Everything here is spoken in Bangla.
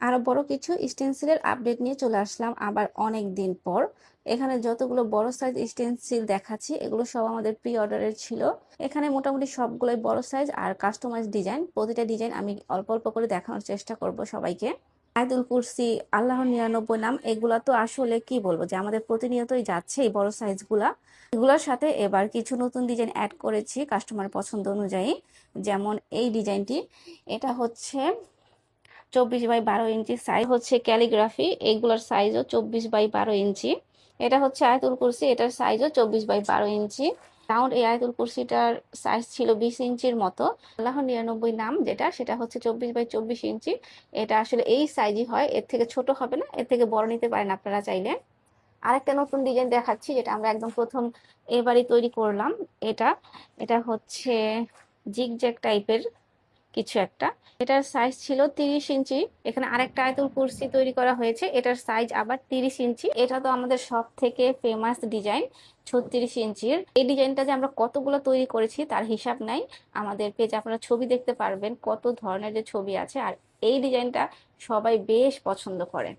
আরো বড় কিছু স্টেনসিলের আপডেট নিয়ে চলে আসলাম আবার অনেক দিন পর। এখানে যতগুলো বড় সাইজ স্টেনসিল দেখাচ্ছি এগুলো সব আমাদের প্রি অর্ডারের ছিল। এখানে মোটামুটি সবগুলোই বড় সাইজ আর কাস্টমাইজ ডিজাইন। প্রতিটা ডিজাইন আমি অল্প অল্প করে দেখানোর চেষ্টা করব সবাইকে। আয়াতুল কুরসি, আল্লাহর 99 নাম, এগুলা তো আসলে কি বলবো যে আমাদের প্রতিনিয়তই যাচ্ছে এই বড় সাইজ গুলা। এগুলোর সাথে এবার কিছু নতুন ডিজাইন অ্যাড করেছি কাস্টমার পছন্দ অনুযায়ী। যেমন এই ডিজাইনটি, এটা হচ্ছে 24 বাই 12 ইঞ্চি সাইজ, হচ্ছে ক্যালিগ্রাফি, এগুলোর সাইজও 24 বাই 12 ইঞ্চি। এটা হচ্ছে আয়াতুল কুরসি, এটার সাইজও 24 বাই 12 ইঞ্চি। রাউন্ড এই আয়াতুল কুরসিটার সাইজ ছিল 20 ইঞ্চির মতো। আল্লাহর 99 নাম যেটা, সেটা হচ্ছে 24 বাই 24 ইঞ্চি। এটা আসলে এই সাইজই হয়, এর থেকে ছোট হবে না, এর থেকে বড় নিতে পারেন আপনারা চাইলে। আরেকটা নতুন ডিজাইন দেখাচ্ছি যেটা আমরা একদম প্রথম এবারই তৈরি করলাম। এটা এটা হচ্ছে জিগজ্যাগ টাইপের কিছু একটা। এটার সাইজ ছিল 30 ইঞ্চি। এখানে আরেকটা আয়তুল কুরসি তৈরি করা হয়েছে, এটার সাইজ আবার 30 ইঞ্চি। এটা তো আমাদের সব থেকে ফেমাস ডিজাইন, 36 ইঞ্চির। এই ডিজাইনটা যে আমরা কতগুলো তৈরি করেছি তার হিসাব নাই। আমাদের পেজে আপনারা ছবি দেখতে পারবেন, কত ধরনের যে ছবি আছে। আর এই ডিজাইনটা সবাই বেশ পছন্দ করে।